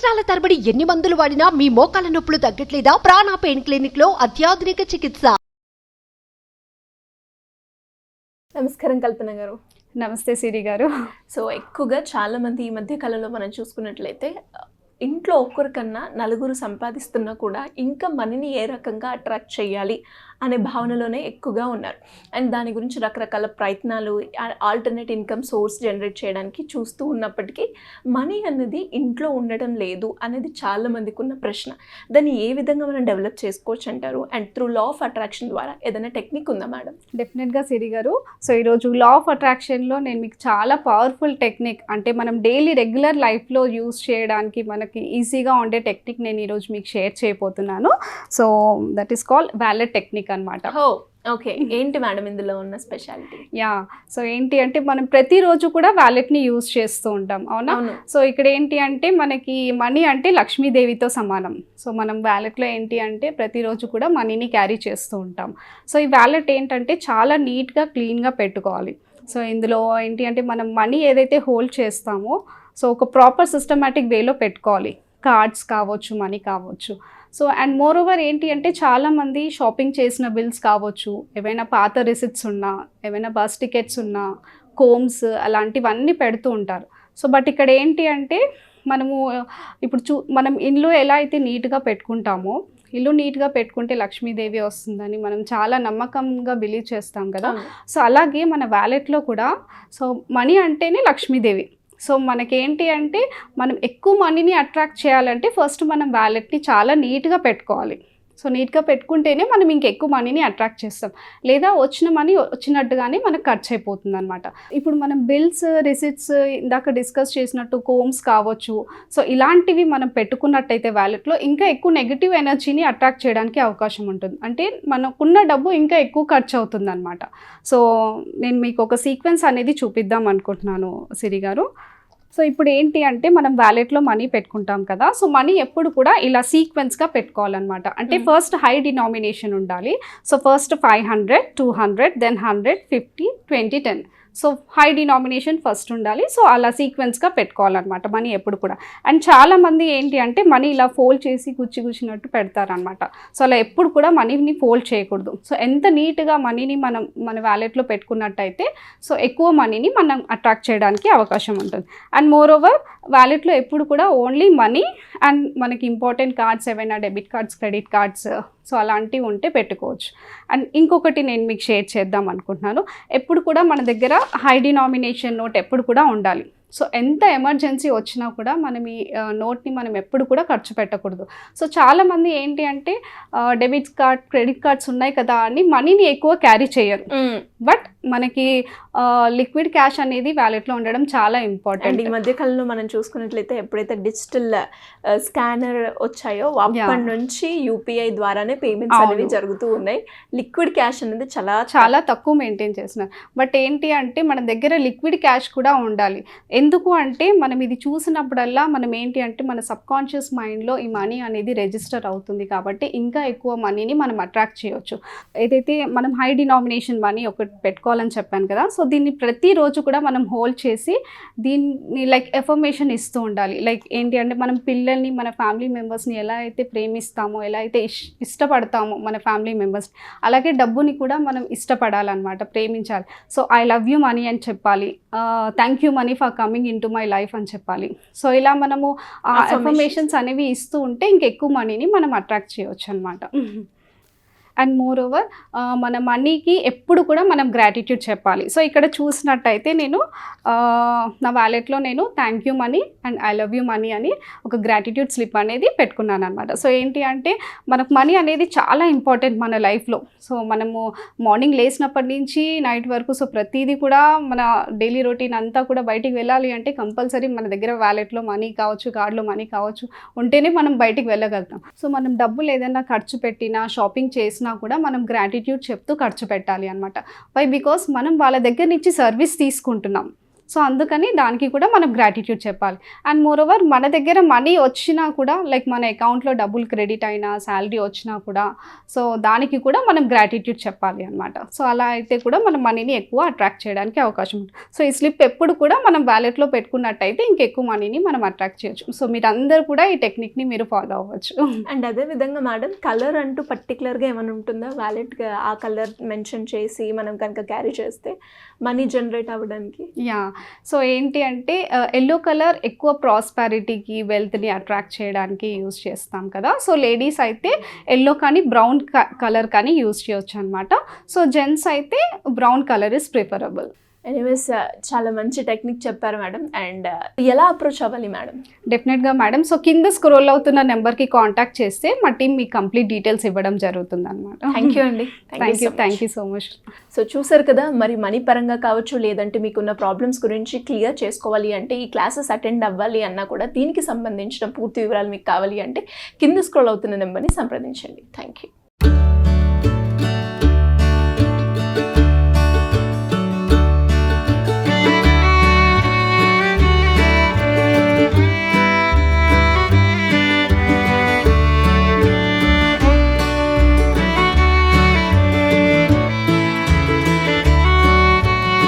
సంవత్సరాల తరబడి ఎన్ని మందులు వాడినా మీ మోకాల నొప్పులు తగ్గట్లేదా? ప్రాణ పెయిన్ క్లినిక్ లో అత్యాధునిక చికిత్స. నమస్కారం కల్పన గారు. నమస్తే సిరి గారు. సో ఎక్కువగా చాలామంది ఈ మధ్య కాలంలో మనం చూసుకున్నట్లయితే ఇంట్లో ఒక్కరికన్నా నలుగురు సంపాదిస్తున్నా కూడా ఇంకా మనీని ఏ రకంగా అట్రాక్ట్ చేయాలి అనే భావనలోనే ఎక్కువగా ఉన్నారు. అండ్ దాని గురించి రకరకాల ప్రయత్నాలు, ఆల్టర్నేట్ ఇన్కమ్ సోర్స్ జనరేట్ చేయడానికి చూస్తూ ఉన్నప్పటికీ మనీ అనేది ఇంట్లో ఉండటం లేదు అనేది చాలామందికి ఉన్న ప్రశ్న. దాన్ని ఏ విధంగా మనం డెవలప్ చేసుకోవచ్చు అంటారు? And through law of attraction ద్వారా ఏదైనా టెక్నిక్ ఉందా మేడం? డెఫినెట్గా సిరి గారు. సో ఈరోజు లా ఆఫ్ అట్రాక్షన్లో నేను మీకు చాలా పవర్ఫుల్ టెక్నిక్, అంటే మనం డైలీ రెగ్యులర్ లైఫ్లో యూస్ చేయడానికి మనకి ఈజీగా ఉండే టెక్నిక్ నేను ఈరోజు మీకు షేర్ చేయబోతున్నాను. So that is called wallet technique అనమాట. ఓకే, ఏంటి మేడం ఇందులో ఉన్న స్పెషాలిటీ? సో ఏంటి అంటే మనం ప్రతిరోజు కూడా వ్యాలెట్ని యూజ్ చేస్తూ ఉంటాం, అవునా? సో ఇక్కడ ఏంటి అంటే మనకి మనీ అంటే లక్ష్మీదేవితో సమానం. సో మనం వ్యాలెట్లో ఏంటి అంటే ప్రతిరోజు కూడా మనీని క్యారీ చేస్తూ ఉంటాం. సో ఈ వ్యాలెట్ ఏంటంటే చాలా నీట్గా క్లీన్గా పెట్టుకోవాలి. సో ఇందులో ఏంటి అంటే మనం మనీ ఏదైతే హోల్డ్ చేస్తామో సో ఒక ప్రాపర్ సిస్టమేటిక్ వేలో పెట్టుకోవాలి. కార్డ్స్ కావచ్చు, మనీ కావచ్చు. సో అండ్ మోర్ ఓవర్ ఏంటి అంటే చాలామంది షాపింగ్ చేసిన బిల్స్ కావచ్చు, ఏవైనా పాత రిసిప్ట్స్ ఉన్నా, ఏవైనా బస్ టికెట్స్ ఉన్నా, కోమ్స్ అలాంటివన్నీ పెడుతూ ఉంటారు. సో బట్ ఇక్కడ ఏంటి అంటే మనము ఇప్పుడు మనం ఇల్లు ఎలా అయితే నీట్గా పెట్టుకుంటామో, ఇల్లు నీట్గా పెట్టుకుంటే లక్ష్మీదేవి వస్తుందని మనం చాలా నమ్మకంగా బిలీవ్ చేస్తాం కదా. సో అలాగే మన వ్యాలెట్లో కూడా సో మనీ అంటేనే లక్ష్మీదేవి. సో మనకేంటి అంటే మనం ఎక్కువ మనీని అట్రాక్ట్ చేయాలంటే ఫస్ట్ మనం వ్యాలెట్ని చాలా నీట్గా పెట్టుకోవాలి. సో నీట్గా పెట్టుకుంటేనే మనం ఇంకెక్కువ మనీని అట్రాక్ట్ చేస్తాం, లేదా వచ్చిన మనీ వచ్చినట్టుగానే మనకు ఖర్చు అయిపోతుంది అనమాట. ఇప్పుడు మనం బిల్స్, రిసిప్ట్స్ ఇందాక డిస్కస్ చేసినట్టు కోమ్స్ కావచ్చు, సో ఇలాంటివి మనం పెట్టుకున్నట్టయితే వ్యాలెట్లో ఇంకా ఎక్కువ నెగిటివ్ ఎనర్జీని అట్రాక్ట్ చేయడానికి అవకాశం ఉంటుంది. అంటే మనకున్న డబ్బు ఇంకా ఎక్కువ ఖర్చు అవుతుంది అనమాట. సో నేను మీకు ఒక సీక్వెన్స్ అనేది చూపిద్దాం అనుకుంటున్నాను సిరి గారు. సో ఇప్పుడు ఏంటి అంటే మనం వ్యాలెట్లో మనీ పెట్టుకుంటాం కదా. సో మనీ ఎప్పుడు కూడా ఇలా సీక్వెన్స్గా పెట్టుకోవాలన్నమాట. అంటే ఫస్ట్ హై డినామినేషన్ ఉండాలి. So first 500, 200, then 100, 50, 20, 10. So high denomination first ఉండాలి. సో అలా సీక్వెన్స్గా పెట్టుకోవాలన్నమాట మనీ ఎప్పుడు కూడా. అండ్ చాలామంది ఏంటి అంటే మనీ ఇలా ఫోల్డ్ చేసి గుచ్చినట్టు పెడతారనమాట. సో అలా ఎప్పుడు కూడా మనీని ఫోల్డ్ చేయకూడదు. సో ఎంత నీట్గా మనీని మన వ్యాలెట్లో పెట్టుకున్నట్టయితే సో ఎక్కువ మనీని మనం అట్రాక్ట్ చేయడానికి అవకాశం ఉంటుంది. అండ్ మోర్ ఓవర్ వ్యాలెట్లో ఎప్పుడు కూడా ఓన్లీ మనీ అండ్ మనకి ఇంపార్టెంట్ కార్డ్స్, ఏవైనా debit cards, credit cards, so అలాంటివి ఉంటే పెట్టుకోవచ్చు. అండ్ ఇంకొకటి నేను మీకు షేర్ చేద్దాం అనుకుంటున్నాను. ఎప్పుడు కూడా మన దగ్గర హై డినామినేషన్ నోట్ ఎప్పుడు కూడా ఉండాలి. సో ఎంత ఎమర్జెన్సీ వచ్చినా కూడా మనం ఈ నోట్ని మనం ఎప్పుడు కూడా ఖర్చు పెట్టకూడదు. సో చాలామంది ఏంటి అంటే డెబిట్ కార్డ్, క్రెడిట్ కార్డ్స్ ఉన్నాయి కదా అని మనీని ఎక్కువ క్యారీ చేయరు. బట్ మనకి లిక్విడ్ క్యాష్ అనేది వ్యాలెట్లో ఉండడం చాలా ఇంపార్టెంట్. ఈ మధ్య కాలంలో మనం చూసుకున్నట్లయితే ఎప్పుడైతే డిజిటల్ స్కానర్ వచ్చాయో అప్పటి నుంచి యూపీఐ ద్వారానే పేమెంట్స్ అనేవి జరుగుతూ ఉన్నాయి. లిక్విడ్ క్యాష్ అనేది చాలా తక్కువ మెయింటైన్ చేస్తున్నారు. బట్ ఏంటి అంటే మన దగ్గర లిక్విడ్ క్యాష్ కూడా ఉండాలి. ఎందుకు అంటే మనం ఇది చూసినప్పుడల్లా మనం ఏంటి అంటే మన సబ్కాన్షియస్ మైండ్లో ఈ మనీ అనేది రిజిస్టర్ అవుతుంది కాబట్టి ఇంకా ఎక్కువ మనీని మనం అట్రాక్ట్ చేయొచ్చు. ఏదైతే మనం హై డినామినేషన్ మనీ ఒకటి పెట్టుకోవాలని చెప్పాను కదా. సో దీన్ని ప్రతిరోజు కూడా మనం హోల్డ్ చేసి దీన్ని లైక్ ఎఫర్మేషన్ ఇస్తూ ఉండాలి. లైక్ ఏంటి అంటే మనం పిల్లల్ని, మన ఫ్యామిలీ మెంబర్స్ని ఎలా అయితే ప్రేమిస్తామో, ఎలా అయితే ఇష్టపడతామో మన ఫ్యామిలీ మెంబర్స్, అలాగే డబ్బుని కూడా మనం ఇష్టపడాలన్నమాట, ప్రేమించాలి. So I love you money అని చెప్పాలి, thank you money for coming in to my life అని చెప్పాలి. సో ఇలా మనము అఫర్మేషన్స్ అనేవి ఇస్తూ ఉంటే ఇంకెక్కువ మనీని మనం అట్రాక్ట్ చేయవచ్చు అనమాట. అండ్ మోర్ ఓవర్ మన మనీకి ఎప్పుడు కూడా మనం గ్రాటిట్యూడ్ చెప్పాలి. సో ఇక్కడ చూసినట్టయితే నేను నా వ్యాలెట్లో నేను thank you money and I love you money అని ఒక గ్రాటిట్యూడ్ స్లిప్ అనేది పెట్టుకున్నాను అనమాట. సో ఏంటి అంటే మనకు మనీ అనేది చాలా ఇంపార్టెంట్ మన లైఫ్లో. సో మనము మార్నింగ్ లేచినప్పటి నుంచి నైట్ వరకు సో ప్రతిదీ కూడా మన డైలీ రొటీన్ అంతా కూడా బయటికి వెళ్ళాలి అంటే కంపల్సరీ మన దగ్గర వ్యాలెట్లో మనీ కావచ్చు, కార్డులో మనీ కావచ్చు ఉంటేనే మనం బయటికి వెళ్ళగలుగుతాం. సో మనం డబ్బులు ఏదైనా ఖర్చు పెట్టినా, షాపింగ్ చేసినా కూడా మనం గ్రాటిట్యూడ్ చెప్తూ ఖర్చు పెట్టాలి అనమాట. వై? బికాస్ మనం వాళ్ళ దగ్గర నుంచి సర్వీస్ తీసుకుంటున్నాం. సో అందుకని దానికి కూడా మనం గ్రాటిట్యూడ్ చెప్పాలి. అండ్ మోర్ ఓవర్ మన దగ్గర మనీ వచ్చినా కూడా లైక్ మన అకౌంట్లో డబ్బులు క్రెడిట్ అయినా శాలరీ వచ్చినా కూడా సో దానికి కూడా మనం గ్రాటిట్యూడ్ చెప్పాలి అనమాట. సో అలా అయితే కూడా మన మనీని ఎక్కువ అట్రాక్ట్ చేయడానికి అవకాశం ఉంటుంది. సో ఈ స్లిప్ ఎప్పుడు కూడా మనం వ్యాలెట్లో పెట్టుకున్నట్టయితే ఇంకెక్కువ మనీని మనం అట్రాక్ట్ చేయొచ్చు. సో మీరందరూ కూడా ఈ టెక్నిక్ని మీరు ఫాలో అవ్వచ్చు. అండ్ అదే విధంగా మేడం కలర్ అంటూ పర్టికులర్గా ఏమైనా ఉంటుందా? వ్యాలెట్గా ఆ కలర్ మెన్షన్ చేసి మనం కనుక క్యారీ చేస్తే మనీ జనరేట్ అవ్వడానికి? యా, సో ఏంటి అంటే ఎల్లో కలర్ ఎక్కువ ప్రాస్పారిటీకి వెల్త్ని అట్రాక్ట్ చేయడానికి యూజ్ చేస్తాం కదా. సో లేడీస్ అయితే ఎల్లో కానీ బ్రౌన్ కలర్ కానీ యూజ్ చేయొచ్చు అనమాట. సో జెంట్స్ అయితే brown colour is preferable. Anyways చాలా మంచి టెక్నిక్ చెప్పారు మేడం. అండ్ ఎలా అప్రోచ్ అవ్వాలి మేడం? డెఫినెట్గా మేడం. సో కింద స్క్రోల్ అవుతున్న నెంబర్కి కాంటాక్ట్ చేస్తే మా టీం మీకు కంప్లీట్ డీటెయిల్స్ ఇవ్వడం జరుగుతుంది అనమాట. థ్యాంక్ యూ అండి. Thank you so much. So చూసారు కదా, మరి మనీ పరంగా కావచ్చు లేదంటే మీకున్న ప్రాబ్లమ్స్ గురించి క్లియర్ చేసుకోవాలి అంటే ఈ క్లాసెస్ అటెండ్ అవ్వాలి అన్నా కూడా దీనికి సంబంధించిన పూర్తి వివరాలు మీకు కావాలి అంటే కింద స్క్రోల్ అవుతున్న నెంబర్ని సంప్రదించండి. Thank you.